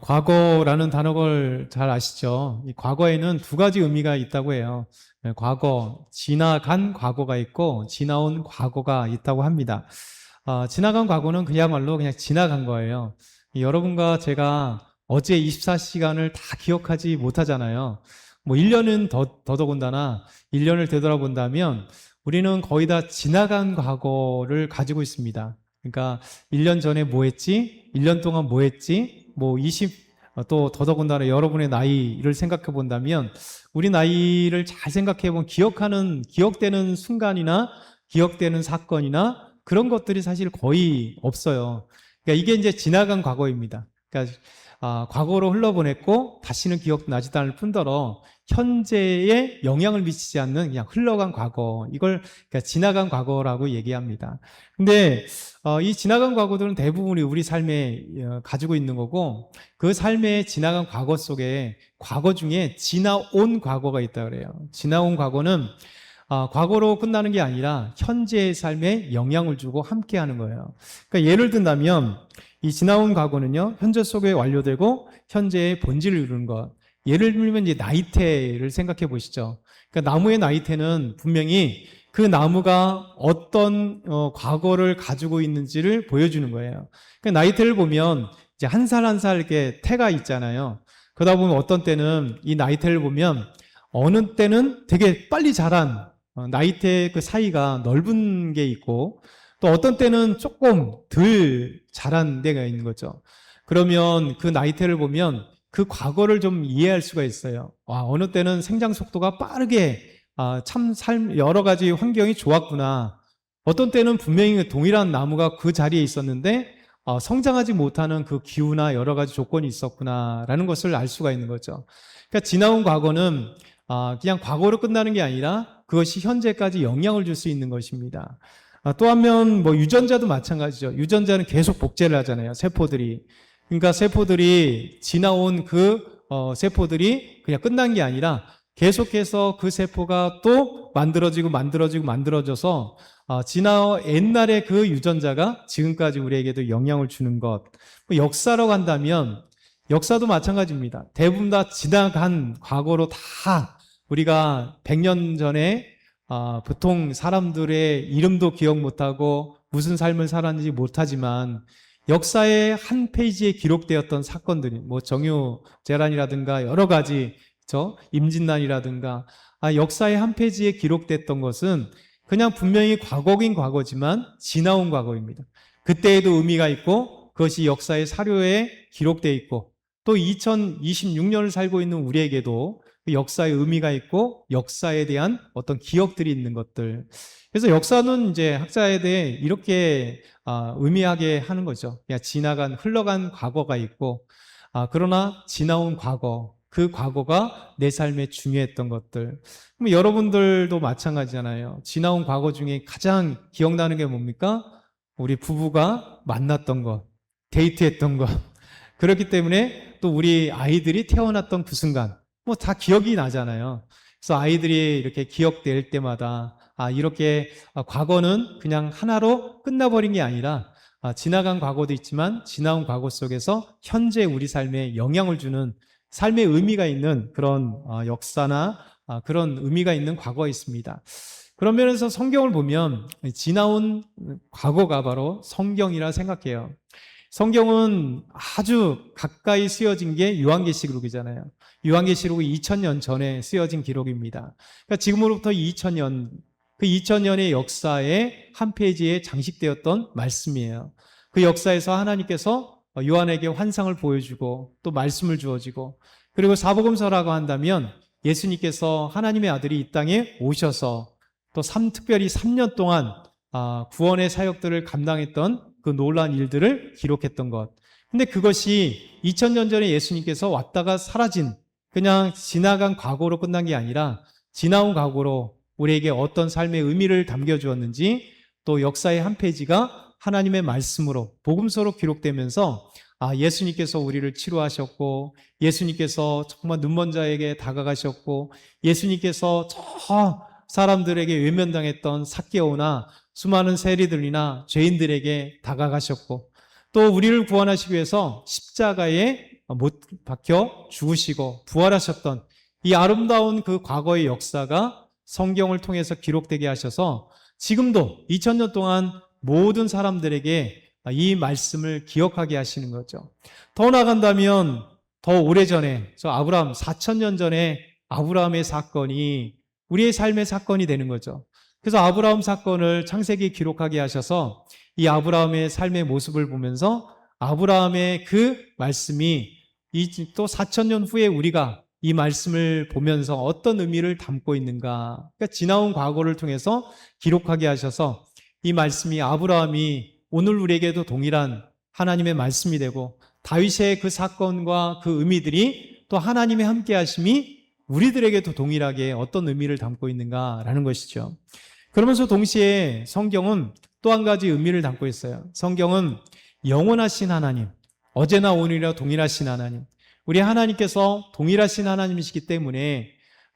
과거라는 단어를 잘 아시죠? 이 과거에는 두 가지 의미가 있다고 해요. 과거, 지나간 과거가 있고 지나온 과거가 있다고 합니다. 지나간 과거는 그야말로 그냥 지나간 거예요. 여러분과 제가 어제 24시간을 다 기억하지 못하잖아요. 뭐 1년은 더더군다나 1년을 되돌아본다면 우리는 거의 다 지나간 과거를 가지고 있습니다. 그러니까 1년 전에 뭐 했지? 1년 동안 뭐 했지? 또 더더군다나 여러분의 나이를 생각해 본다면 우리 나이를 잘 생각해 보면 기억되는 순간이나 기억되는 사건이나 그런 것들이 사실 거의 없어요. 그러니까 이게 이제 지나간 과거입니다. 그러니까 과거로 흘러보냈고 다시는 기억나지도 않을 뿐더러 현재에 영향을 미치지 않는 그냥 흘러간 과거, 이걸 그러니까 지나간 과거라고 얘기합니다. 근데 이 지나간 과거들은 대부분이 우리 삶에 가지고 있는 거고, 그 삶의 지나간 과거 속에 과거 중에 지나온 과거가 있다 그래요. 지나온 과거는 과거로 끝나는 게 아니라 현재의 삶에 영향을 주고 함께하는 거예요. 그러니까 예를 든다면 이 지나온 과거는요, 현재 속에 완료되고 현재의 본질을 이루는 것. 예를 들면 이제 나이테를 생각해 보시죠. 그러니까 나무의 나이테는 분명히 그 나무가 어떤 과거를 가지고 있는지를 보여주는 거예요. 그러니까 나이테를 보면 이제 한 살 한 살 이렇게 태가 있잖아요. 그러다 보면 어떤 때는 이 나이테를 보면 어느 때는 되게 빨리 자란 나이테 그 사이가 넓은 게 있고, 또 어떤 때는 조금 덜 자란 데가 있는 거죠. 그러면 그 나이테를 보면 그 과거를 좀 이해할 수가 있어요. 어느 때는 생장 속도가 빠르게 여러 가지 환경이 좋았구나. 어떤 때는 분명히 동일한 나무가 그 자리에 있었는데 성장하지 못하는 그 기후나 여러 가지 조건이 있었구나라는 것을 알 수가 있는 거죠. 그러니까 지나온 과거는 그냥 과거로 끝나는 게 아니라 그것이 현재까지 영향을 줄 수 있는 것입니다. 또 한면 뭐 유전자도 마찬가지죠. 유전자는 계속 복제를 하잖아요. 세포들이. 그러니까 세포들이 지나온 세포들이 그냥 끝난 게 아니라 계속해서 그 세포가 또 만들어져서 옛날에 그 유전자가 지금까지 우리에게도 영향을 주는 것. 뭐 역사라고 한다면 역사도 마찬가지입니다. 대부분 다 지나간 과거로 다 우리가 100년 전에 보통 사람들의 이름도 기억 못하고 무슨 삶을 살았는지 못하지만 역사의 한 페이지에 기록되었던 사건들이 뭐 정유재란이라든가 여러 가지 임진난이라든가 역사의 한 페이지에 기록됐던 것은 그냥 분명히 과거긴 과거지만 지나온 과거입니다. 그때에도 의미가 있고 그것이 역사의 사료에 기록되어 있고 또 2026년을 살고 있는 우리에게도 그 역사의 의미가 있고 역사에 대한 어떤 기억들이 있는 것들. 그래서 역사는 이제 학자에 대해 이렇게 의미하게 하는 거죠. 그냥 흘러간 과거가 있고, 그러나 지나온 과거, 그 과거가 내 삶에 중요했던 것들. 그럼 여러분들도 마찬가지잖아요. 지나온 과거 중에 가장 기억나는 게 뭡니까? 우리 부부가 만났던 것, 데이트했던 것. 그렇기 때문에 또 우리 아이들이 태어났던 그 순간, 뭐 다 기억이 나잖아요. 그래서 아이들이 이렇게 기억될 때마다 이렇게 과거는 그냥 하나로 끝나버린 게 아니라 지나간 과거도 있지만 지나온 과거 속에서 현재 우리 삶에 영향을 주는 삶의 의미가 있는 그런 역사나 그런 의미가 있는 과거가 있습니다. 그런 면에서 성경을 보면 지나온 과거가 바로 성경이라 생각해요. 성경은 아주 가까이 쓰여진 게 요한계시록이잖아요. 요한계시록이 2000년 전에 쓰여진 기록입니다. 그러니까 지금으로부터 2000년, 그 2000년의 역사의 한 페이지에 장식되었던 말씀이에요. 그 역사에서 하나님께서 요한에게 환상을 보여주고 또 말씀을 주어지고, 그리고 사복음서라고 한다면 예수님께서 하나님의 아들이 이 땅에 오셔서 또 특별히 3년 동안 구원의 사역들을 감당했던 그 놀라운 일들을 기록했던 것. 근데 그것이 2000년 전에 예수님께서 왔다가 사라진 그냥 지나간 과거로 끝난 게 아니라 지나온 과거로 우리에게 어떤 삶의 의미를 담겨주었는지, 또 역사의 한 페이지가 하나님의 말씀으로 복음서로 기록되면서 예수님께서 우리를 치료하셨고, 예수님께서 정말 눈먼 자에게 다가가셨고, 예수님께서 저 사람들에게 외면당했던 삭개오나 수많은 세리들이나 죄인들에게 다가가셨고, 또 우리를 구원하시기 위해서 십자가에 못 박혀 죽으시고 부활하셨던 이 아름다운 그 과거의 역사가 성경을 통해서 기록되게 하셔서 지금도 2000년 동안 모든 사람들에게 이 말씀을 기억하게 하시는 거죠. 더 나아간다면 더 오래전에 저 아브라함 4000년 전에 아브라함의 사건이 우리의 삶의 사건이 되는 거죠. 그래서 아브라함 사건을 창세기에 기록하게 하셔서 이 아브라함의 삶의 모습을 보면서 아브라함의 그 말씀이 또 4000년 후에 우리가 이 말씀을 보면서 어떤 의미를 담고 있는가. 그러니까 지나온 과거를 통해서 기록하게 하셔서 이 말씀이 아브라함이 오늘 우리에게도 동일한 하나님의 말씀이 되고 다윗의 그 사건과 그 의미들이 또 하나님의 함께 하심이 우리들에게도 동일하게 어떤 의미를 담고 있는가라는 것이죠. 그러면서 동시에 성경은 또 한 가지 의미를 담고 있어요. 성경은 영원하신 하나님, 어제나 오늘이나 동일하신 하나님, 우리 하나님께서 동일하신 하나님이시기 때문에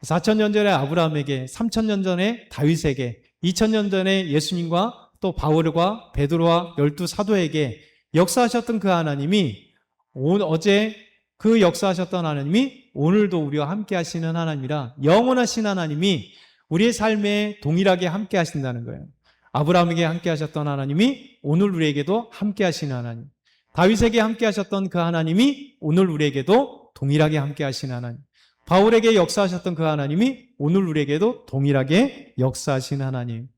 4000년 전에 아브라함에게, 3000년 전에 다윗에게, 2000년 전에 예수님과 또 바울과 베드로와 12 사도에게 역사하셨던 그 하나님이 어제 그 역사하셨던 하나님이 오늘도 우리와 함께 하시는 하나님이라 영원하신 하나님이 우리의 삶에 동일하게 함께 하신다는 거예요. 아브라함에게 함께 하셨던 하나님이 오늘 우리에게도 함께 하시는 하나님, 다윗에게 함께 하셨던 그 하나님이 오늘 우리에게도 동일하게 함께 하시는 하나님, 바울에게 역사하셨던 그 하나님이 오늘 우리에게도 동일하게 역사하시는 하나님.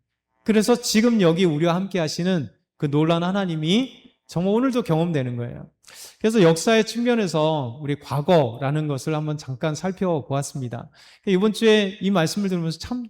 그래서 지금 여기 우리와 함께 하시는 그 놀라운 하나님이 정말 오늘도 경험되는 거예요. 그래서 역사의 측면에서 우리 과거라는 것을 한번 잠깐 살펴보았습니다. 이번 주에 이 말씀을 들으면서 참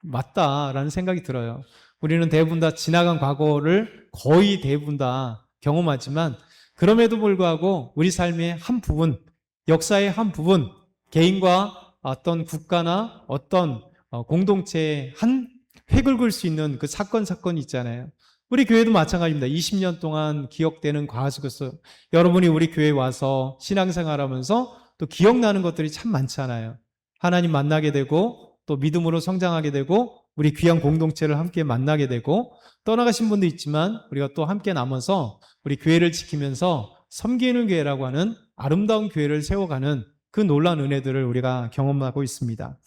맞다라는 생각이 들어요. 우리는 대부분 다 지나간 과거를 거의 대부분 다 경험하지만 그럼에도 불구하고 우리 삶의 한 부분, 역사의 한 부분, 개인과 어떤 국가나 어떤 공동체의 한 획을 그을 수 있는 그 사건이 있잖아요. 우리 교회도 마찬가지입니다. 20년 동안 기억되는 과거 속에서 여러분이 우리 교회에 와서 신앙생활하면서 또 기억나는 것들이 참 많잖아요. 하나님 만나게 되고 또 믿음으로 성장하게 되고 우리 귀한 공동체를 함께 만나게 되고 떠나가신 분도 있지만 우리가 또 함께 남아서 우리 교회를 지키면서 섬기는 교회라고 하는 아름다운 교회를 세워가는 그 놀라운 은혜들을 우리가 경험하고 있습니다.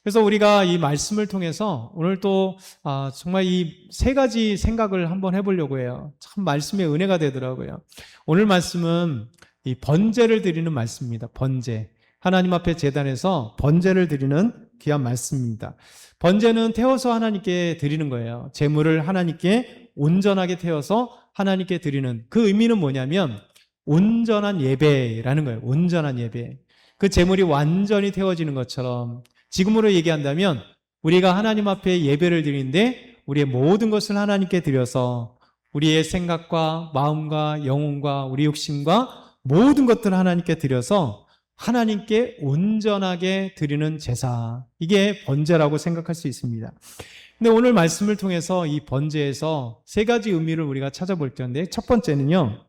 그래서 우리가 이 말씀을 통해서 오늘 또 정말 이 세 가지 생각을 한번 해보려고 해요. 참 말씀의 은혜가 되더라고요. 오늘 말씀은 이 번제를 드리는 말씀입니다. 번제. 하나님 앞에 제단에서 번제를 드리는 귀한 말씀입니다. 번제는 태워서 하나님께 드리는 거예요. 제물을 하나님께 온전하게 태워서 하나님께 드리는 그 의미는 뭐냐면 온전한 예배라는 거예요. 온전한 예배. 그 제물이 완전히 태워지는 것처럼 지금으로 얘기한다면 우리가 하나님 앞에 예배를 드리는데 우리의 모든 것을 하나님께 드려서 우리의 생각과 마음과 영혼과 우리 욕심과 모든 것들을 하나님께 드려서 하나님께 온전하게 드리는 제사, 이게 번제라고 생각할 수 있습니다. 근데 오늘 말씀을 통해서 이 번제에서 세 가지 의미를 우리가 찾아볼 텐데 첫 번째는요,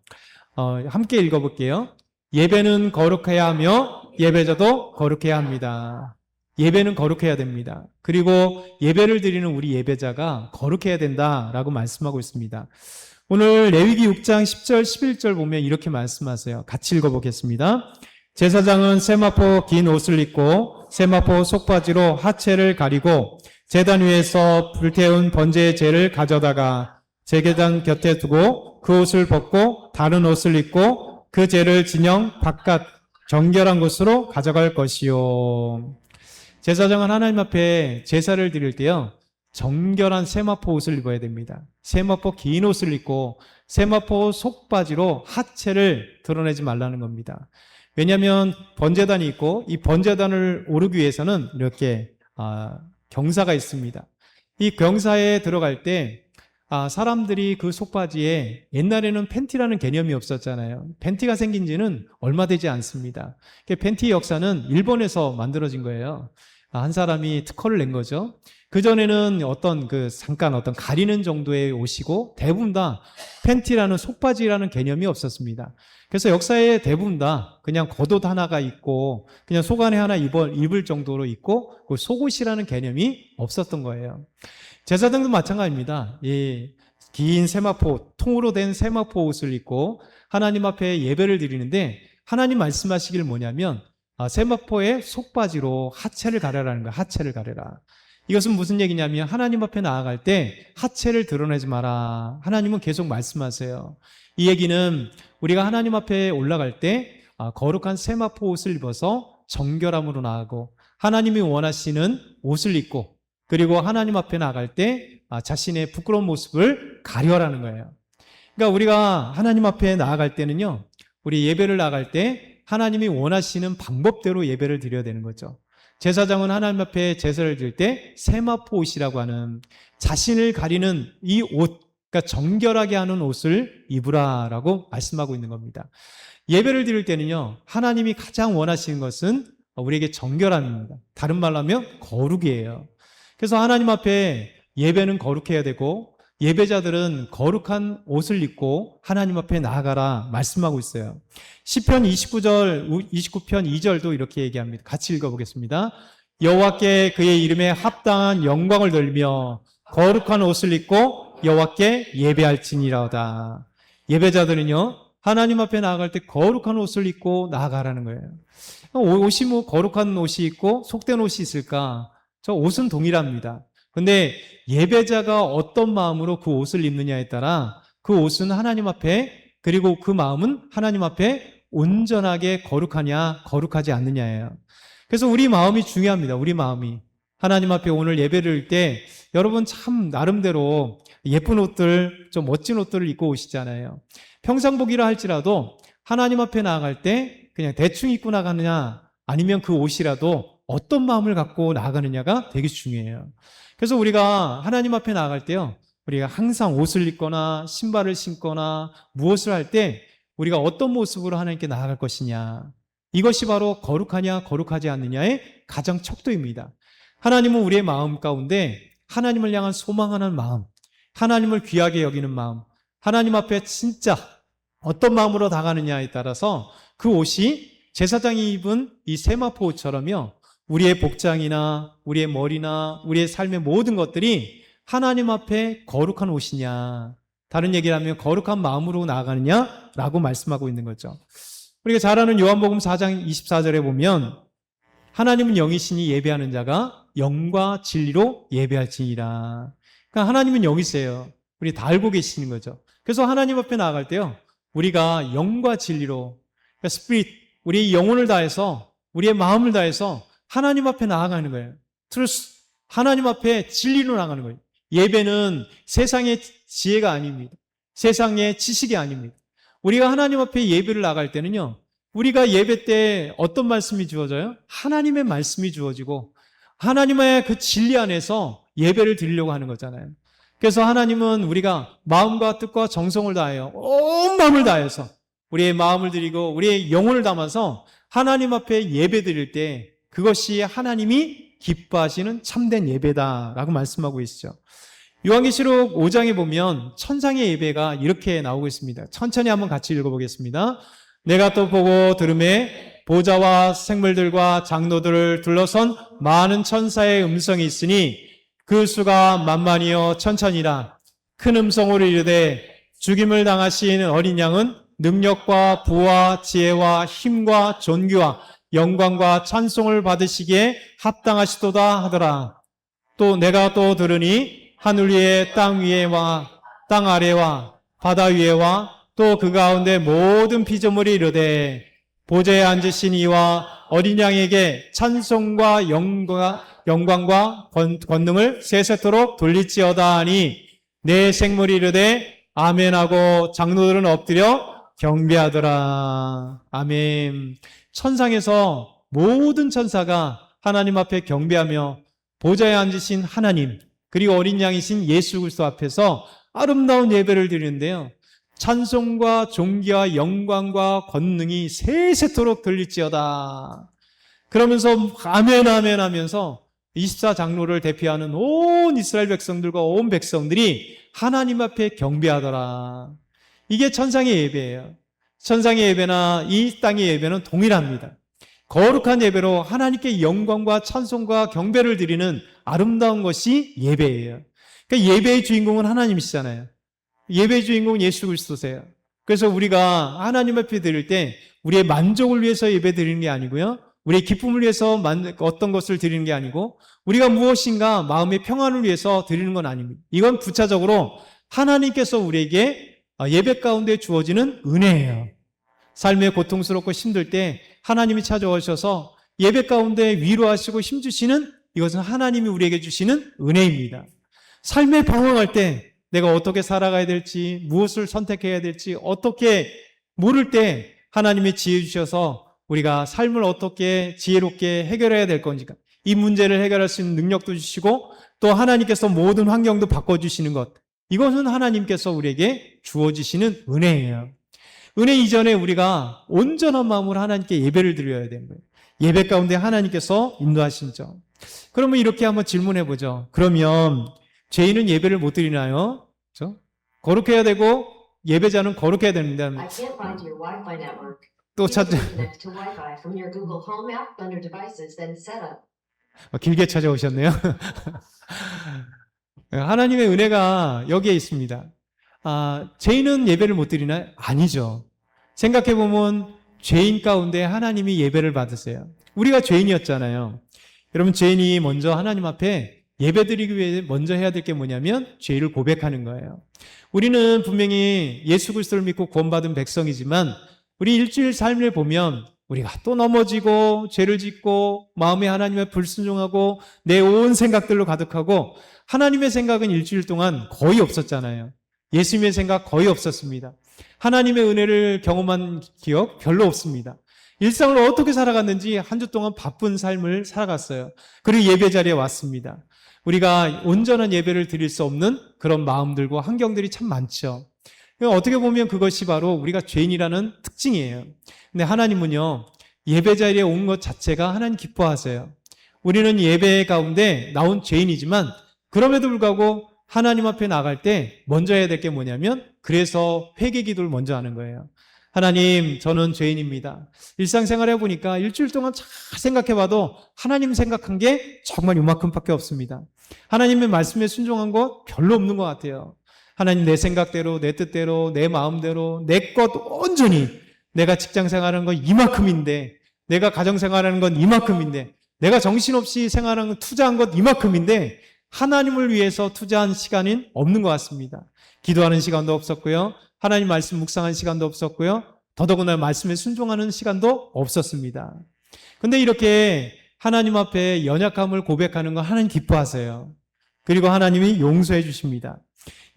함께 읽어볼게요. 예배는 거룩해야 하며 예배자도 거룩해야 합니다. 예배는 거룩해야 됩니다. 그리고 예배를 드리는 우리 예배자가 거룩해야 된다라고 말씀하고 있습니다. 오늘 레위기 6장 10절 11절 보면 이렇게 말씀하세요. 같이 읽어보겠습니다. 제사장은 세마포 긴 옷을 입고 세마포 속바지로 하체를 가리고 제단 위에서 불태운 번제의 재를 가져다가 제계단 곁에 두고 그 옷을 벗고 다른 옷을 입고 그 재를 진영 바깥 정결한 곳으로 가져갈 것이요. 제사장은 하나님 앞에 제사를 드릴 때요, 정결한 세마포 옷을 입어야 됩니다. 세마포 긴 옷을 입고 세마포 속바지로 하체를 드러내지 말라는 겁니다. 왜냐하면 번제단이 있고 이 번제단을 오르기 위해서는 이렇게 경사가 있습니다. 이 경사에 들어갈 때 사람들이 그 속바지에 옛날에는 팬티라는 개념이 없었잖아요. 팬티가 생긴 지는 얼마 되지 않습니다. 팬티 역사는 일본에서 만들어진 거예요. 한 사람이 특허를 낸 거죠. 그전에는 잠깐 가리는 정도의 옷이고 대부분 다 팬티라는 속바지라는 개념이 없었습니다. 그래서 역사에 대부분 다 그냥 겉옷 하나가 있고 그냥 속 안에 하나 입을 정도로 있고 그 속옷이라는 개념이 없었던 거예요. 제사장도 마찬가지입니다. 긴 세마포, 통으로 된 세마포 옷을 입고 하나님 앞에 예배를 드리는데 하나님 말씀하시길 뭐냐면 세마포의 속바지로 하체를 가려라는 거야. 하체를 가려라. 이것은 무슨 얘기냐면 하나님 앞에 나아갈 때 하체를 드러내지 마라. 하나님은 계속 말씀하세요. 이 얘기는 우리가 하나님 앞에 올라갈 때 거룩한 세마포 옷을 입어서 정결함으로 나아가고 하나님이 원하시는 옷을 입고 그리고 하나님 앞에 나아갈 때 자신의 부끄러운 모습을 가려라는 거예요. 그러니까 우리가 하나님 앞에 나아갈 때는요, 우리 예배를 나아갈 때 하나님이 원하시는 방법대로 예배를 드려야 되는 거죠. 제사장은 하나님 앞에 제사를 드릴 때 세마포 옷이라고 하는 자신을 가리는 이 옷, 그러니까 정결하게 하는 옷을 입으라라고 말씀하고 있는 겁니다. 예배를 드릴 때는요, 하나님이 가장 원하시는 것은 우리에게 정결함입니다. 다른 말로 하면 거룩이에요. 그래서 하나님 앞에 예배는 거룩해야 되고 예배자들은 거룩한 옷을 입고 하나님 앞에 나아가라 말씀하고 있어요. 시편 29편 2절도 이렇게 얘기합니다. 같이 읽어보겠습니다. 여호와께 그의 이름에 합당한 영광을 돌리며 거룩한 옷을 입고 여호와께 예배할지니라다. 예배자들은요, 하나님 앞에 나아갈 때 거룩한 옷을 입고 나아가라는 거예요. 옷이 뭐 거룩한 옷이 있고 속된 옷이 있을까? 저 옷은 동일합니다. 근데 예배자가 어떤 마음으로 그 옷을 입느냐에 따라 그 옷은 하나님 앞에, 그리고 그 마음은 하나님 앞에 온전하게 거룩하냐 거룩하지 않느냐예요. 그래서 우리 마음이 중요합니다. 우리 마음이 하나님 앞에 오늘 예배를 드릴 때 여러분 참 나름대로 예쁜 옷들, 좀 멋진 옷들을 입고 오시잖아요. 평상복이라 할지라도 하나님 앞에 나아갈 때 그냥 대충 입고 나가느냐 아니면 그 옷이라도 어떤 마음을 갖고 나아가느냐가 되게 중요해요. 그래서 우리가 하나님 앞에 나아갈 때요, 우리가 항상 옷을 입거나 신발을 신거나 무엇을 할 때 우리가 어떤 모습으로 하나님께 나아갈 것이냐, 이것이 바로 거룩하냐 거룩하지 않느냐의 가장 척도입니다. 하나님은 우리의 마음 가운데 하나님을 향한 소망하는 마음, 하나님을 귀하게 여기는 마음, 하나님 앞에 진짜 어떤 마음으로 나가느냐에 따라서 그 옷이 제사장이 입은 이 세마포 옷처럼요, 우리의 복장이나 우리의 머리나 우리의 삶의 모든 것들이 하나님 앞에 거룩한 옷이냐, 다른 얘기를 하면 거룩한 마음으로 나아가느냐라고 말씀하고 있는 거죠. 우리가 잘 아는 요한복음 4장 24절에 보면 하나님은 영이시니 예배하는 자가 영과 진리로 예배할지니라. 그러니까 하나님은 영이세요. 우리 다 알고 계시는 거죠. 그래서 하나님 앞에 나아갈 때요, 우리가 영과 진리로, 그러니까 스피릿, 우리의 영혼을 다해서 우리의 마음을 다해서 하나님 앞에 나아가는 거예요. 트루스, 하나님 앞에 진리로 나가는 거예요. 예배는 세상의 지혜가 아닙니다. 세상의 지식이 아닙니다. 우리가 하나님 앞에 예배를 나갈 때는요, 우리가 예배 때 어떤 말씀이 주어져요? 하나님의 말씀이 주어지고 하나님의 그 진리 안에서 예배를 드리려고 하는 거잖아요. 그래서 하나님은 우리가 마음과 뜻과 정성을 다하여 온 마음을 다해서 우리의 마음을 드리고 우리의 영혼을 담아서 하나님 앞에 예배 드릴 때 그것이 하나님이 기뻐하시는 참된 예배다라고 말씀하고 있죠. 요한계시록 5장에 보면 천상의 예배가 이렇게 나오고 있습니다. 천천히 한번 같이 읽어보겠습니다. 내가 또 보고 들음에 보좌와 생물들과 장로들을 둘러선 많은 천사의 음성이 있으니 그 수가 만만이요 천천이라. 큰 음성으로 이르되 죽임을 당하신 어린 양은 능력과 부와 지혜와 힘과 존귀와 영광과 찬송을 받으시기에 합당하시도다 하더라. 또 내가 또 들으니 하늘 위에 땅 위에와 땅 아래와 바다 위에와 또 그 가운데 모든 피조물이 이르되 보좌에 앉으신 이와 어린 양에게 찬송과 영광과 권능을 세세토록 돌릴지어다 하니 내 생물이 이르되 아멘하고 장로들은 엎드려 경배하더라. 아멘. 천상에서 모든 천사가 하나님 앞에 경배하며 보좌에 앉으신 하나님, 그리고 어린 양이신 예수 그리스도 앞에서 아름다운 예배를 드리는데요, 찬송과 존귀와 영광과 권능이 세세토록 들릴지어다. 그러면서 아멘 아멘 하면서 24장로를 대표하는 온 이스라엘 백성들과 온 백성들이 하나님 앞에 경배하더라. 이게 천상의 예배예요. 천상의 예배나 이 땅의 예배는 동일합니다. 거룩한 예배로 하나님께 영광과 찬송과 경배를 드리는 아름다운 것이 예배예요. 그러니까 예배의 주인공은 하나님이시잖아요. 예배 주인공 예수 그리스도세요. 그래서 우리가 하나님 앞에 드릴 때 우리의 만족을 위해서 예배 드리는 게 아니고요. 우리의 기쁨을 위해서 어떤 것을 드리는 게 아니고 우리가 무엇인가 마음의 평안을 위해서 드리는 건 아닙니다. 이건 부차적으로 하나님께서 우리에게 예배 가운데 주어지는 은혜예요. 삶에 고통스럽고 힘들 때 하나님이 찾아오셔서 예배 가운데 위로하시고 힘주시는 이것은 하나님이 우리에게 주시는 은혜입니다. 삶에 방황할 때 내가 어떻게 살아가야 될지, 무엇을 선택해야 될지, 어떻게 모를 때 하나님의 지혜 주셔서 우리가 삶을 어떻게 지혜롭게 해결해야 될 건지, 이 문제를 해결할 수 있는 능력도 주시고 또 하나님께서 모든 환경도 바꿔주시는 것, 이것은 하나님께서 우리에게 주어지시는 은혜예요. 은혜 이전에 우리가 온전한 마음으로 하나님께 예배를 드려야 되는 거예요. 예배 가운데 하나님께서 인도하신 점. 그러면 이렇게 한번 질문해 보죠. 그러면 죄인은 예배를 못 드리나요? 그렇죠? 거룩해야 되고 예배자는 거룩해야 되는데 I can't find your Wi-Fi network. 또 You 찾자. can connect to Wi-Fi from your Google Home app under Devices, then Setup. 길게 찾아오셨네요. 하나님의 은혜가 여기에 있습니다. 죄인은 예배를 못 드리나요? 아니죠. 생각해 보면 죄인 가운데 하나님이 예배를 받으세요. 우리가 죄인이었잖아요. 여러분, 죄인이 먼저 하나님 앞에 예배드리기 위해 먼저 해야 될 게 뭐냐면 죄를 고백하는 거예요. 우리는 분명히 예수 그리스도를 믿고 구원받은 백성이지만 우리 일주일 삶을 보면 우리가 또 넘어지고 죄를 짓고 마음에 하나님의 불순종하고 내 온 생각들로 가득하고 하나님의 생각은 일주일 동안 거의 없었잖아요. 예수님의 생각 거의 없었습니다. 하나님의 은혜를 경험한 기억 별로 없습니다. 일상을 어떻게 살아갔는지 한 주 동안 바쁜 삶을 살아갔어요. 그리고 예배 자리에 왔습니다. 우리가 온전한 예배를 드릴 수 없는 그런 마음들과 환경들이 참 많죠. 어떻게 보면 그것이 바로 우리가 죄인이라는 특징이에요. 근데 하나님은요, 예배 자리에 온 것 자체가 하나님 기뻐하세요. 우리는 예배 가운데 나온 죄인이지만 그럼에도 불구하고 하나님 앞에 나갈 때 먼저 해야 될 게 뭐냐면 그래서 회개 기도를 먼저 하는 거예요. 하나님, 저는 죄인입니다. 일상생활 해보니까 일주일 동안 잘 생각해봐도 하나님 생각한 게 정말 요만큼밖에 없습니다. 하나님의 말씀에 순종한 것 별로 없는 것 같아요. 하나님, 내 생각대로, 내 뜻대로, 내 마음대로, 내 것 온전히 내가 직장 생활하는 건 이만큼인데, 내가 가정 생활하는 건 이만큼인데, 내가 정신없이 생활하는 건 투자한 것 이만큼인데 하나님을 위해서 투자한 시간은 없는 것 같습니다. 기도하는 시간도 없었고요. 하나님 말씀 묵상하는 시간도 없었고요. 더더구나 말씀에 순종하는 시간도 없었습니다. 근데 이렇게 하나님 앞에 연약함을 고백하는 거 하나님 기뻐하세요. 그리고 하나님이 용서해 주십니다.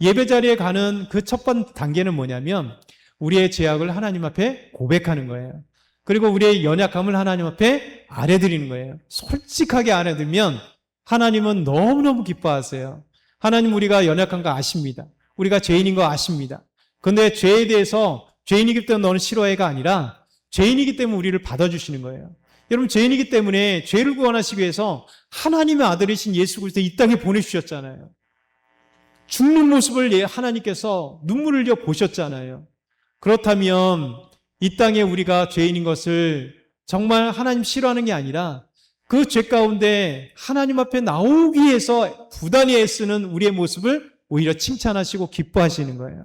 예배 자리에 가는 그 첫 번째 단계는 뭐냐면 우리의 죄악을 하나님 앞에 고백하는 거예요. 그리고 우리의 연약함을 하나님 앞에 아뢰드리는 거예요. 솔직하게 아뢰드리면 하나님은 너무너무 기뻐하세요. 하나님, 우리가 연약한 거 아십니다. 우리가 죄인인 거 아십니다. 그런데 죄에 대해서 죄인이기 때문에 너는 싫어해가 아니라 죄인이기 때문에 우리를 받아주시는 거예요. 여러분, 죄인이기 때문에 죄를 구원하시기 위해서 하나님의 아들이신 예수 그리스도 이 땅에 보내주셨잖아요. 죽는 모습을 하나님께서 눈물을 흘려 보셨잖아요. 그렇다면 이 땅에 우리가 죄인인 것을 정말 하나님 싫어하는 게 아니라 그 죄 가운데 하나님 앞에 나오기 위해서 부단히 애쓰는 우리의 모습을 오히려 칭찬하시고 기뻐하시는 거예요.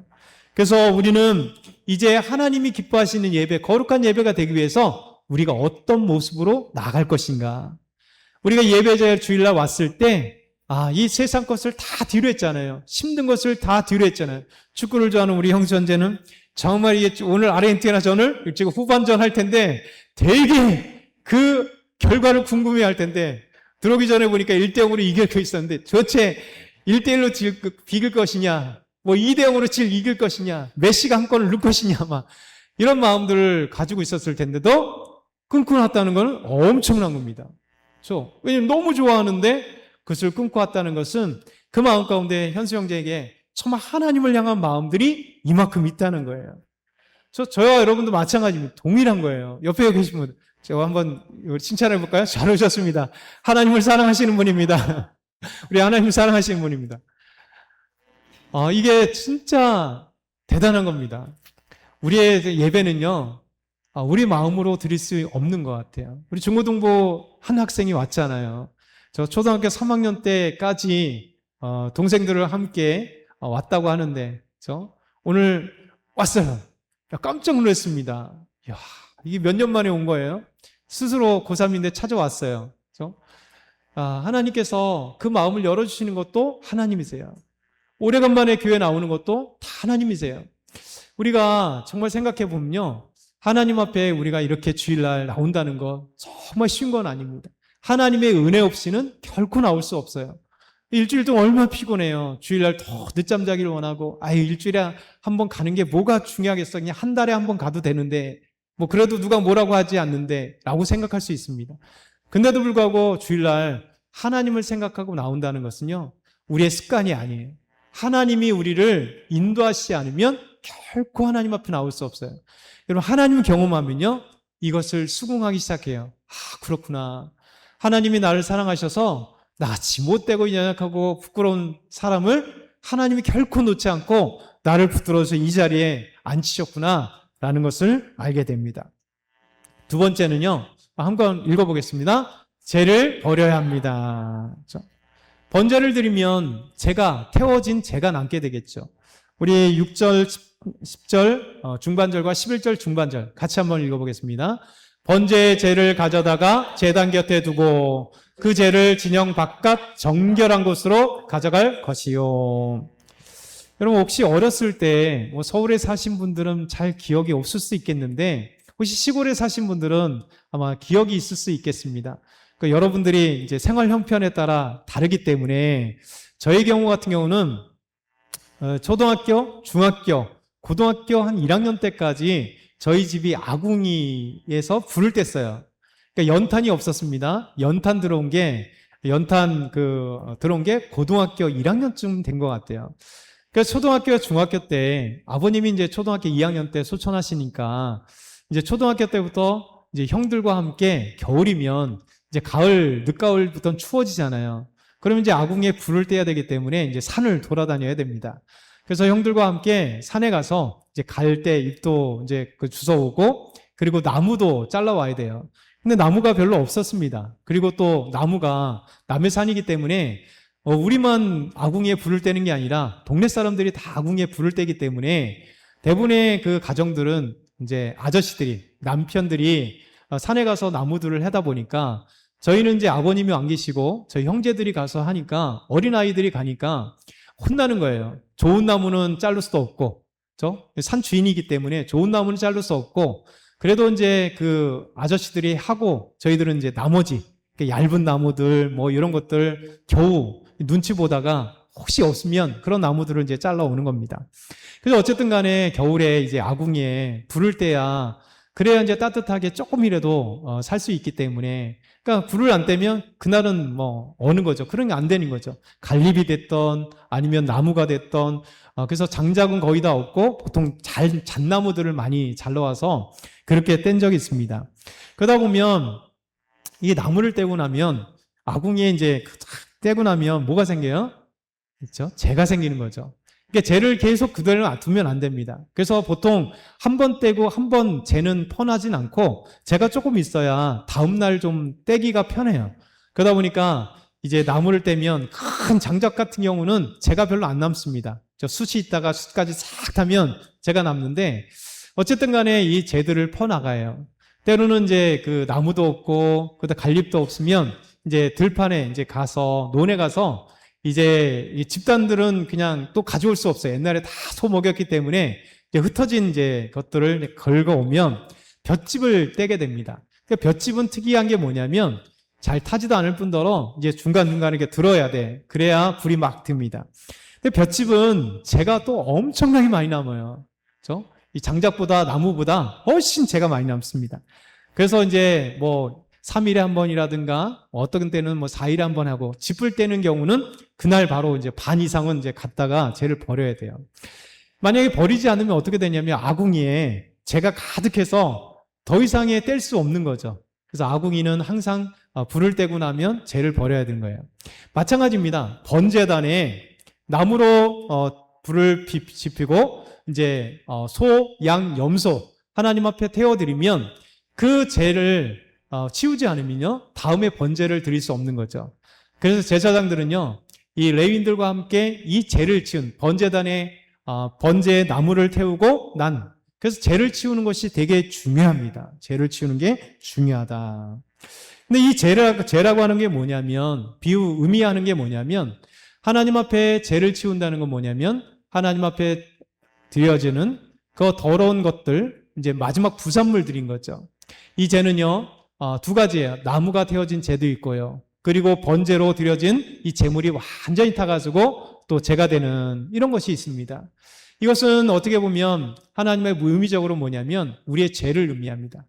그래서 우리는 이제 하나님이 기뻐하시는 예배, 거룩한 예배가 되기 위해서 우리가 어떤 모습으로 나갈 것인가. 우리가 예배자에 주일날 왔을 때 이 세상 것을 다 뒤로 했잖아요. 힘든 것을 다 뒤로 했잖아요. 축구를 좋아하는 우리 형제는 정말 이게 오늘 아르헨티나전을 일찍 후반전 할 텐데 되게 그 결과를 궁금해 할 텐데 들어오기 전에 보니까 1대0으로 이길 거 있었는데 도대체 1대1로 비길 것이냐, 뭐 2대0으로 이길 것이냐, 메시가 한 골을 넣을 것이냐, 막 이런 마음들을 가지고 있었을 텐데도 끊고 났다는 건 엄청난 겁니다. 그렇죠? 왜냐면 너무 좋아하는데 그것을 끊고 왔다는 것은 그 마음 가운데 현수 형제에게 정말 하나님을 향한 마음들이 이만큼 있다는 거예요. 저와 여러분도 마찬가지입니다. 동일한 거예요. 옆에 계신 분, 제가 한번 칭찬해 볼까요? 잘 오셨습니다. 하나님을 사랑하시는 분입니다. 우리 하나님을 사랑하시는 분입니다. 이게 진짜 대단한 겁니다. 우리의 예배는요, 우리 마음으로 드릴 수 없는 것 같아요. 우리 중고등부 한 학생이 왔잖아요. 저 초등학교 3학년 때까지 동생들을 함께 왔다고 하는데, 그렇죠? 오늘 왔어요. 깜짝 놀랐습니다. 야, 이게 몇 년 만에 온 거예요? 스스로 고3인데 찾아왔어요. 그렇죠? 하나님께서 그 마음을 열어주시는 것도 하나님이세요. 오래간만에 교회 나오는 것도 다 하나님이세요. 우리가 정말 생각해 보면요. 하나님 앞에 우리가 이렇게 주일날 나온다는 거 정말 쉬운 건 아닙니다. 하나님의 은혜 없이는 결코 나올 수 없어요. 일주일 동안 얼마나 피곤해요. 주일날 더 늦잠 자기를 원하고, 일주일에 한 번 가는 게 뭐가 중요하겠어. 그냥 한 달에 한 번 가도 되는데, 뭐 그래도 누가 뭐라고 하지 않는데 라고 생각할 수 있습니다. 근데도 불구하고 주일날 하나님을 생각하고 나온다는 것은요, 우리의 습관이 아니에요. 하나님이 우리를 인도하시지 않으면 결코 하나님 앞에 나올 수 없어요. 여러분, 하나님 경험하면요, 이것을 수긍하기 시작해요. 그렇구나. 하나님이 나를 사랑하셔서 나같이 못되고 연약하고 부끄러운 사람을 하나님이 결코 놓지 않고 나를 붙들어서 이 자리에 앉히셨구나 라는 것을 알게 됩니다. 두 번째는요, 한번 읽어보겠습니다. 죄를 버려야 합니다. 번제를 드리면 태워진 죄가 남게 되겠죠. 우리 6절, 10절 중반절과 11절 중반절 같이 한번 읽어보겠습니다. 번제의 죄를 가져다가 제단 곁에 두고 그 죄를 진영 바깥 정결한 곳으로 가져갈 것이요. 여러분, 혹시 어렸을 때 서울에 사신 분들은 잘 기억이 없을 수 있겠는데, 혹시 시골에 사신 분들은 아마 기억이 있을 수 있겠습니다. 여러분들이 이제 생활 형편에 따라 다르기 때문에, 저의 경우 같은 경우는 초등학교, 중학교, 고등학교 한 1학년 때까지 저희 집이 아궁이에서 불을 뗐어요. 그러니까 연탄이 없었습니다. 연탄 들어온 게 고등학교 1학년쯤 된 것 같아요. 그래서 초등학교, 중학교 때 아버님이 이제 초등학교 2학년 때 소천하시니까 이제 초등학교 때부터 이제 형들과 함께 겨울이면 이제 가을, 늦가을부터는 추워지잖아요. 그러면 이제 아궁이에 불을 떼야 되기 때문에 이제 산을 돌아다녀야 됩니다. 그래서 형들과 함께 산에 가서 이제 갈대 잎도 이제 주워오고, 그리고 나무도 잘라와야 돼요. 근데 나무가 별로 없었습니다. 그리고 또 나무가 남의 산이기 때문에 우리만 아궁이에 불을 떼는 게 아니라 동네 사람들이 다 아궁이에 불을 떼기 때문에 대부분의 그 가정들은 이제 아저씨들이, 남편들이 산에 가서 나무들을 해다 보니까 저희는 이제 아버님이 안 계시고 저희 형제들이 가서 하니까, 어린아이들이 가니까 혼나는 거예요. 좋은 나무는 자를 수도 없고, 산 주인이기 때문에 좋은 나무는 자를 수 없고, 그래도 이제 그 아저씨들이 하고 저희들은 이제 나머지 얇은 나무들 이런 것들 겨우 눈치 보다가 혹시 없으면 그런 나무들을 이제 잘라 오는 겁니다. 그래서 어쨌든 간에 겨울에 이제 아궁이에 불을 떼야, 그래야 이제 따뜻하게 조금이라도 살 수 있기 때문에, 그러니까 불을 안 떼면 그날은 어느 거죠. 그런 게 안 되는 거죠. 갈잎이 됐던 아니면 나무가 됐던, 그래서 장작은 거의 다 없고 보통 잣나무들을 많이 잘라와서 그렇게 뗀 적이 있습니다. 그러다 보면 이 나무를 떼고 나면, 아궁이에 이제 떼고 나면 뭐가 생겨요? 그렇죠? 재가 생기는 거죠. 그러니까 재를 계속 그대로 놔두면 안 됩니다. 그래서 보통 한 번 떼고 한 번 재는 퍼나진 않고 재가 조금 있어야 다음날 좀 떼기가 편해요. 그러다 보니까 이제 나무를 떼면 큰 장작 같은 경우는 재가 별로 안 남습니다. 숯이 있다가 숯까지 싹 타면 재가 남는데, 어쨌든 간에 이 재들을 퍼나가요. 때로는 이제 그 나무도 없고 그다음 갈잎도 없으면 이제 들판에 이제 가서, 논에 가서 이제 이 집단들은 그냥 또 가져올 수 없어요. 옛날에 다 소 먹였기 때문에 이제 흩어진 이제 것들을 걸고 오면 볏짚을 떼게 됩니다. 그러니까 볏짚은 특이한 게 뭐냐면 잘 타지도 않을 뿐더러 이제 중간중간에 이렇게 들어야 돼. 그래야 불이 막 듭니다. 근데 볏짚은 재가 또 엄청나게 많이 남아요. 그렇죠? 이 장작보다 나무보다 훨씬 재가 많이 남습니다. 그래서 이제 3일에 한 번이라든가 어떤 때는 4일에 한 번 하고, 짚을 떼는 경우는 그날 바로 이제 반 이상은 이제 갔다가 재를 버려야 돼요. 만약에 버리지 않으면 어떻게 되냐면 아궁이에 재가 가득해서 더 이상에 뗄 수 없는 거죠. 그래서 아궁이는 항상 불을 떼고 나면 재를 버려야 되는 거예요. 마찬가지입니다. 번제단에 나무로 불을 지피고 이제 소, 양, 염소 하나님 앞에 태워드리면 그 재를 치우지 않으면요 다음에 번제를 드릴 수 없는 거죠. 그래서 제사장들은요 이 레위인들과 함께 이 재를 치운 번제단에 번제에 나무를 태우고 그래서 죄를 치우는 것이 되게 중요합니다. 죄를 치우는 게 중요하다. 근데 이 죄라고 하는 게 뭐냐면, 의미하는 게 뭐냐면, 하나님 앞에 죄를 치운다는 건 뭐냐면, 하나님 앞에 드려지는 그 더러운 것들, 이제 마지막 부산물 드린 거죠. 이 죄는요, 두 가지예요. 나무가 태워진 죄도 있고요. 그리고 번제로 드려진 이 제물이 완전히 타가지고 또 죄가 되는 이런 것이 있습니다. 이것은 어떻게 보면 하나님의 의미적으로 뭐냐면 우리의 죄를 의미합니다.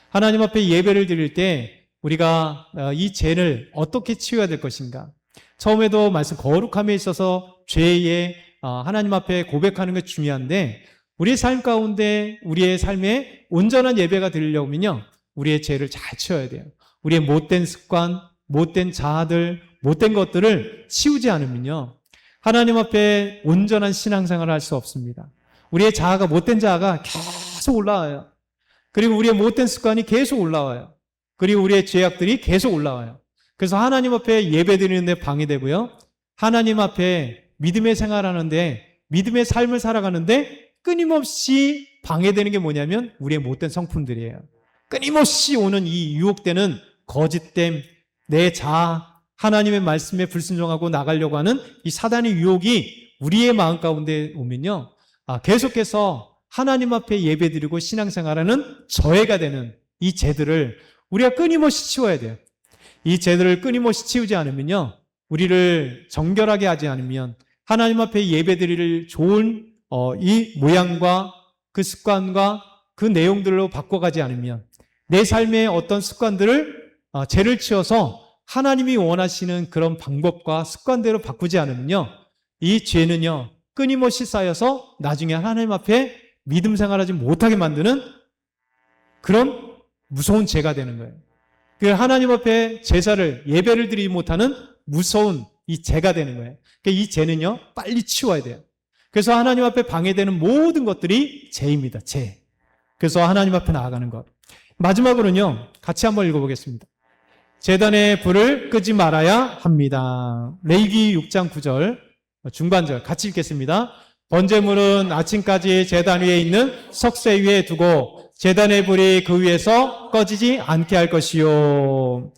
하나님 앞에 예배를 드릴 때 우리가 이 죄를 어떻게 치워야 될 것인가. 처음에도 말씀 거룩함에 있어서 죄에 하나님 앞에 고백하는 게 중요한데 우리의 삶 가운데 우리의 삶에 온전한 예배가 드리려면요. 우리의 죄를 잘 치워야 돼요. 우리의 못된 습관, 못된 자아들, 못된 것들을 치우지 않으면요. 하나님 앞에 온전한 신앙생활을 할 수 없습니다. 우리의 자아가, 못된 자아가 계속 올라와요. 그리고 우리의 못된 습관이 계속 올라와요. 그리고 우리의 죄악들이 계속 올라와요. 그래서 하나님 앞에 예배 드리는데 방해되고요. 하나님 앞에 믿음의 생활하는데, 믿음의 삶을 살아가는데 끊임없이 방해되는 게 뭐냐면 우리의 못된 성품들이에요. 끊임없이 오는 이 유혹되는 거짓됨, 내 자아, 하나님의 말씀에 불순종하고 나가려고 하는 이 사단의 유혹이 우리의 마음 가운데 오면요. 계속해서 하나님 앞에 예배드리고 신앙생활하는 저해가 되는 이 죄들을 우리가 끊임없이 치워야 돼요. 이 죄들을 끊임없이 치우지 않으면요. 우리를 정결하게 하지 않으면 하나님 앞에 예배드릴 좋은 이 모양과 그 습관과 그 내용들로 바꿔가지 않으면 내 삶의 어떤 습관들을 죄를 치워서 하나님이 원하시는 그런 방법과 습관대로 바꾸지 않으면요. 이 죄는요. 끊임없이 쌓여서 나중에 하나님 앞에 믿음 생활하지 못하게 만드는 그런 무서운 죄가 되는 거예요. 그 하나님 앞에 제사를 예배를 드리지 못하는 무서운 이 죄가 되는 거예요. 그러니까 이 죄는요. 빨리 치워야 돼요. 그래서 하나님 앞에 방해되는 모든 것들이 죄입니다. 죄. 그래서 하나님 앞에 나아가는 것. 마지막으로는요. 같이 한번 읽어보겠습니다. 제단의 불을 끄지 말아야 합니다. 레위기 6장 9절 중반절 같이 읽겠습니다. 번제물은 아침까지 제단 위에 있는 석쇠 위에 두고 제단의 불이 그 위에서 꺼지지 않게 할 것이요.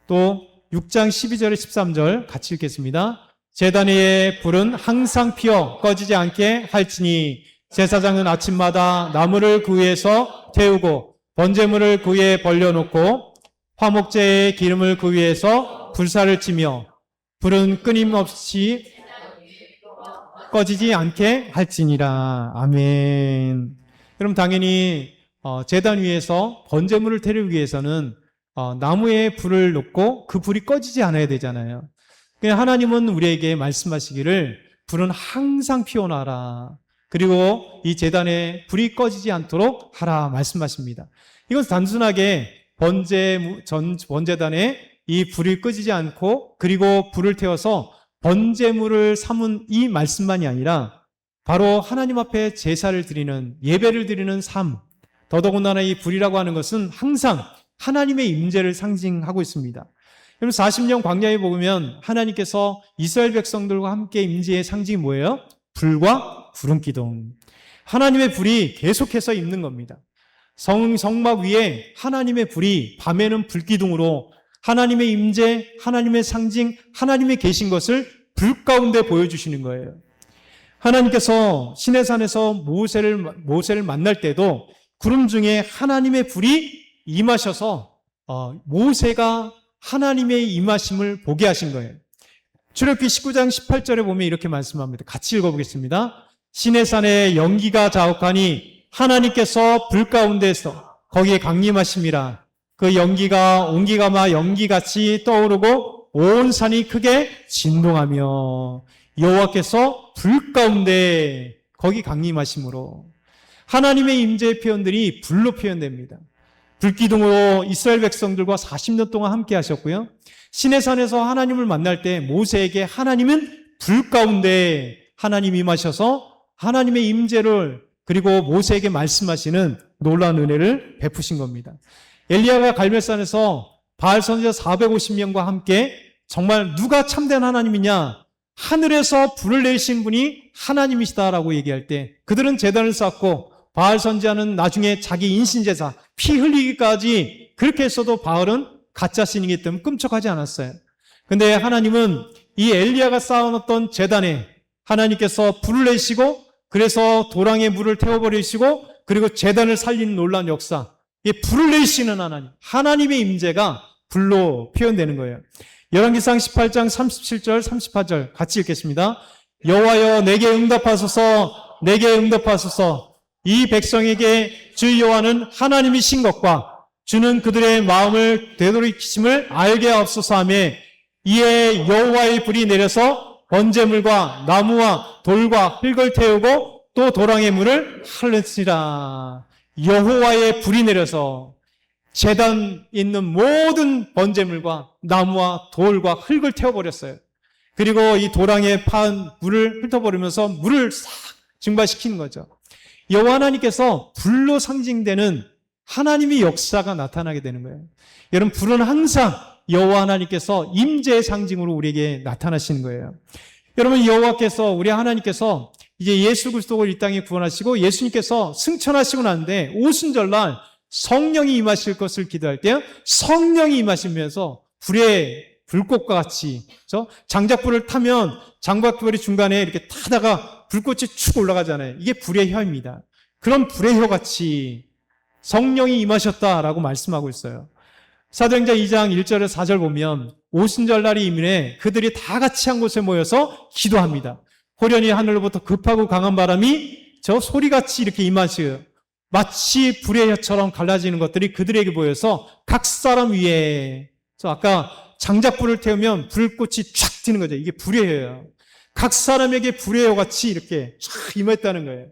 또 6장 12절 13절 같이 읽겠습니다. 제단 위에 불은 항상 피어 꺼지지 않게 할지니 제사장은 아침마다 나무를 그 위에서 태우고 번제물을 그 위에 벌려놓고 화목제의 기름을 그 위에서 불사를 치며 불은 끊임없이 꺼지지 않게 할지니라. 아멘. 그럼 당연히 제단 위에서 번제물을 태우기 위해서는 나무에 불을 놓고 그 불이 꺼지지 않아야 되잖아요. 하나님은 우리에게 말씀하시기를 불은 항상 피워놔라. 그리고 이 제단에 불이 꺼지지 않도록 하라 말씀하십니다. 이건 단순하게 번제단에 이 불이 끄지지 않고 그리고 불을 태워서 번제물을 삼은 이 말씀만이 아니라 바로 하나님 앞에 제사를 드리는 예배를 드리는 삶, 더더군다나 이 불이라고 하는 것은 항상 하나님의 임재를 상징하고 있습니다. 여러분 40년 광야에 보면 하나님께서 이스라엘 백성들과 함께 임재의 상징이 뭐예요? 불과 구름 기둥. 하나님의 불이 계속해서 있는 겁니다. 성막 위에 하나님의 불이 밤에는 불기둥으로 하나님의 임재, 하나님의 상징, 하나님의 계신 것을 불 가운데 보여주시는 거예요. 하나님께서 시내산에서 모세를 만날 때도 구름 중에 하나님의 불이 임하셔서 모세가 하나님의 임하심을 보게 하신 거예요. 출애굽기 19장 18절에 보면 이렇게 말씀합니다. 같이 읽어보겠습니다. 시내산에 연기가 자욱하니 하나님께서 불 가운데서 거기에 강림하심이라. 그 연기가 온기가마 연기같이 떠오르고 온 산이 크게 진동하며 여호와께서 불 가운데 거기 강림하심으로. 하나님의 임재의 표현들이 불로 표현됩니다. 불기둥으로 이스라엘 백성들과 40년 동안 함께 하셨고요. 시내산에서 하나님을 만날 때 모세에게 하나님은 불 가운데 하나님이 임하셔서 하나님의 임재를 그리고 모세에게 말씀하시는 놀라운 은혜를 베푸신 겁니다. 엘리야가 갈멜산에서 바알 선지자 450명과 함께 정말 누가 참된 하나님이냐? 하늘에서 불을 내리신 분이 하나님이시다라고 얘기할 때 그들은 제단을 쌓고 바알 선지자는 나중에 자기 인신제사 피 흘리기까지 그렇게 했어도 바알은 가짜 신이기 때문에 끔찍하지 않았어요. 근데 하나님은 이 엘리야가 쌓아놓던 제단에 하나님께서 불을 내시고 그래서 도랑에 물을 태워버리시고 그리고 제단을 살리는 놀라운 역사, 이 불을 내시는 하나님, 하나님의 임재가 불로 표현되는 거예요. 열왕기상 18장 37절 38절 같이 읽겠습니다. 여호와여 내게 응답하소서, 내게 응답하소서. 이 백성에게 주 여호와는 하나님이신 것과 주는 그들의 마음을 되돌이키심을 알게 하옵소서 하며 이에 여호와의 불이 내려서 번제물과 나무와 돌과 흙을 태우고 또 도랑의 물을 흘렸으리라. 여호와의 불이 내려서 제단 있는 모든 번제물과 나무와 돌과 흙을 태워버렸어요. 그리고 이 도랑에 파은 물을 훑어버리면서 물을 싹 증발시키는 거죠. 여호와 하나님께서 불로 상징되는 하나님의 역사가 나타나게 되는 거예요. 여러분, 불은 항상 여호와 하나님께서 임재의 상징으로 우리에게 나타나시는 거예요. 여러분, 여호와께서, 우리 하나님께서 이제 예수 그리스도를 이 땅에 구원하시고 예수님께서 승천하시고 나는데 오순절날 성령이 임하실 것을 기도할 때 성령이 임하시면서 불의 불꽃과 같이, 그렇죠? 장작불을 타면 장작불이 중간에 이렇게 타다가 불꽃이 축 올라가잖아요. 이게 불의 혀입니다. 그런 불의 혀같이 성령이 임하셨다라고 말씀하고 있어요. 사도행전 2장 1절에서 4절 보면 오순절날이 이민해 그들이 다 같이 한 곳에 모여서 기도합니다. 호련히 하늘로부터 급하고 강한 바람이 저 소리같이 이렇게 임하시어요. 마치 불의 혀처럼 갈라지는 것들이 그들에게 보여서 각 사람 위에, 저 아까 장작불을 태우면 불꽃이 쫙 튀는 거죠. 이게 불의 혀예요. 각 사람에게 불의 혀같이 이렇게 쫙 임했다는 거예요.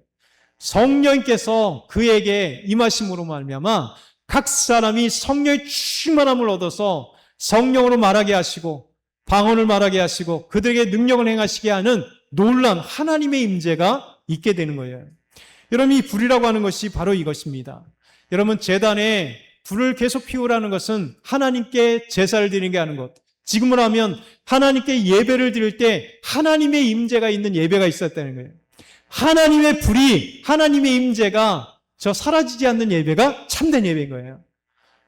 성령께서 그에게 임하심으로 말미암아 각 사람이 성령의 충만함을 얻어서 성령으로 말하게 하시고 방언을 말하게 하시고 그들에게 능력을 행하시게 하는 놀라운 하나님의 임재가 있게 되는 거예요. 여러분, 이 불이라고 하는 것이 바로 이것입니다. 여러분, 제단에 불을 계속 피우라는 것은 하나님께 제사를 드리는 게 하는 것. 지금으로 하면 하나님께 예배를 드릴 때 하나님의 임재가 있는 예배가 있었다는 거예요. 하나님의 불이, 하나님의 임재가 저 사라지지 않는 예배가 참된 예배인 거예요.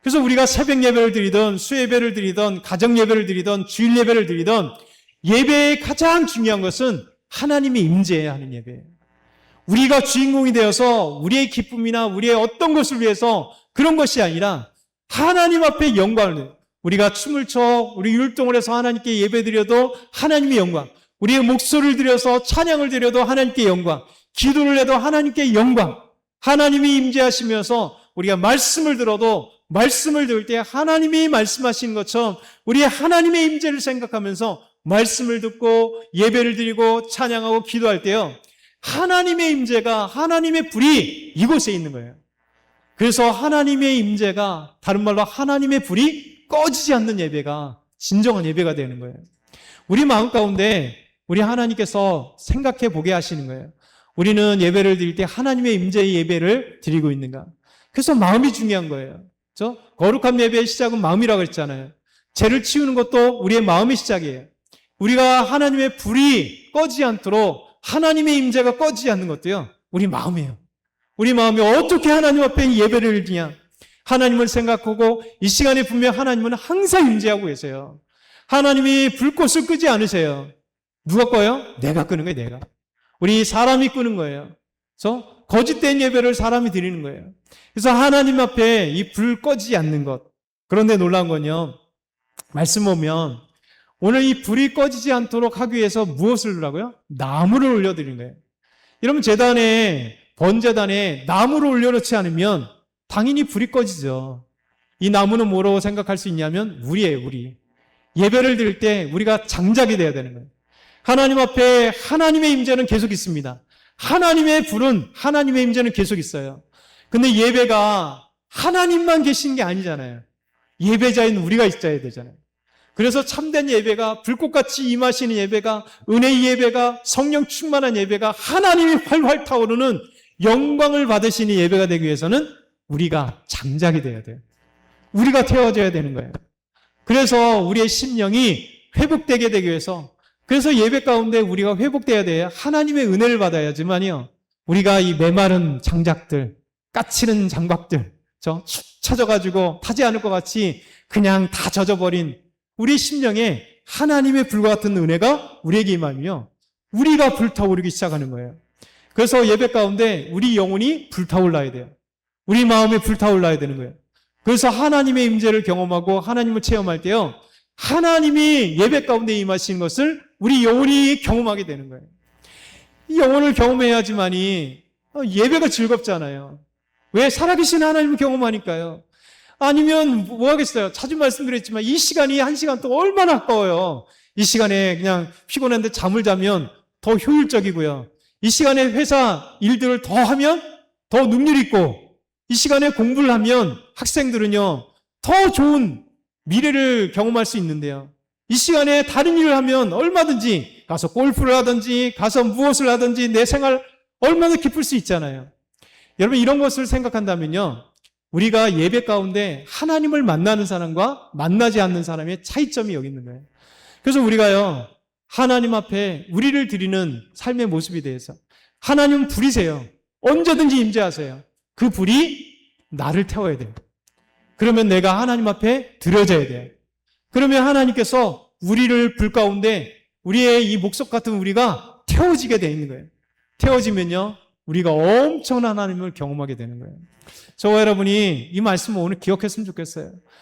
그래서 우리가 새벽 예배를 드리던 수예배를 드리던 가정 예배를 드리던 주일 예배를 드리던 예배의 가장 중요한 것은 하나님의 임재해야 하는 예배예요. 우리가 주인공이 되어서 우리의 기쁨이나 우리의 어떤 것을 위해서 그런 것이 아니라 하나님 앞에 영광을, 우리가 춤을 춰 우리 율동을 해서 하나님께 예배드려도 하나님의 영광, 우리의 목소리를 들여서 찬양을 드려도 하나님께 영광, 기도를 해도 하나님께 영광, 하나님이 임재하시면서 우리가 말씀을 들어도 말씀을 들을 때 하나님이 말씀하시는 것처럼 우리의 하나님의 임재를 생각하면서 말씀을 듣고 예배를 드리고 찬양하고 기도할 때요, 하나님의 임재가, 하나님의 불이 이곳에 있는 거예요. 그래서 하나님의 임재가, 다른 말로 하나님의 불이 꺼지지 않는 예배가 진정한 예배가 되는 거예요. 우리 마음 가운데 우리 하나님께서 생각해 보게 하시는 거예요. 우리는 예배를 드릴 때 하나님의 임재의 예배를 드리고 있는가? 그래서 마음이 중요한 거예요. 그렇죠? 거룩한 예배의 시작은 마음이라고 했잖아요. 죄를 치우는 것도 우리의 마음의 시작이에요. 우리가 하나님의 불이 꺼지지 않도록 하나님의 임재가 꺼지지 않는 것도요, 우리 마음이에요. 우리 마음이 어떻게 하나님 앞에 예배를 드리냐? 하나님을 생각하고 이 시간에 분명 하나님은 항상 임재하고 계세요. 하나님이 불꽃을 끄지 않으세요. 누가 꺼요? 내가 끄는 거예요, 내가. 우리 사람이 끄는 거예요. 그래서 거짓된 예배를 사람이 드리는 거예요. 그래서 하나님 앞에 이 불 꺼지지 않는 것. 그런데 놀라운 건요, 말씀 보면 오늘 이 불이 꺼지지 않도록 하기 위해서 무엇을 하라고요? 나무를 올려드리는 거예요. 여러분, 제단에, 번제단에 나무를 올려놓지 않으면 당연히 불이 꺼지죠. 이 나무는 뭐라고 생각할 수 있냐면 우리예요, 우리. 예배를 드릴 때 우리가 장작이 돼야 되는 거예요. 하나님 앞에 하나님의 임재는 계속 있습니다. 하나님의 불은, 하나님의 임재는 계속 있어요. 근데 예배가 하나님만 계신 게 아니잖아요. 예배자인 우리가 있어야 되잖아요. 그래서 참된 예배가, 불꽃같이 임하시는 예배가, 은혜의 예배가, 성령 충만한 예배가, 하나님이 활활 타오르는 영광을 받으시는 예배가 되기 위해서는 우리가 장작이 되어야 돼요. 우리가 태워져야 되는 거예요. 그래서 우리의 심령이 회복되게 되기 위해서 그래서 예배 가운데 우리가 회복돼야 돼. 하나님의 은혜를 받아야지만요. 우리가 이 메마른 장작들, 까치는 장박들, 축 처져가지고 타지 않을 것 같이 그냥 다 젖어버린 우리 심령에 하나님의 불과 같은 은혜가 우리에게 임하며 우리가 불타오르기 시작하는 거예요. 그래서 예배 가운데 우리 영혼이 불타올라야 돼요. 우리 마음이 불타올라야 되는 거예요. 그래서 하나님의 임재를 경험하고 하나님을 체험할 때요. 하나님이 예배 가운데 임하신 것을 우리 영혼이 경험하게 되는 거예요. 이 영혼을 경험해야지만이 예배가 즐겁잖아요. 왜? 살아계신 하나님을 경험하니까요. 아니면 뭐 하겠어요? 자주 말씀드렸지만 이 시간이 한 시간 또 얼마나 아까워요. 이 시간에 그냥 피곤한데 잠을 자면 더 효율적이고요. 이 시간에 회사 일들을 더 하면 더 능률 있고, 이 시간에 공부를 하면 학생들은요 더 좋은 미래를 경험할 수 있는데요. 이 시간에 다른 일을 하면 얼마든지 가서 골프를 하든지 가서 무엇을 하든지 내 생활 얼마나 기쁠 수 있잖아요. 여러분 이런 것을 생각한다면요. 우리가 예배 가운데 하나님을 만나는 사람과 만나지 않는 사람의 차이점이 여기 있는 거예요. 그래서 우리가요. 하나님 앞에 우리를 드리는 삶의 모습에 대해서 하나님은 불이세요. 언제든지 임재하세요. 그 불이 나를 태워야 돼요. 그러면 내가 하나님 앞에 드려져야 돼요. 그러면 하나님께서 우리를 불 가운데 우리의 이 목석 같은 우리가 태워지게 되어 있는 거예요. 태워지면요. 우리가 엄청난 하나님을 경험하게 되는 거예요. 저와 여러분이 이 말씀을 오늘 기억했으면 좋겠어요.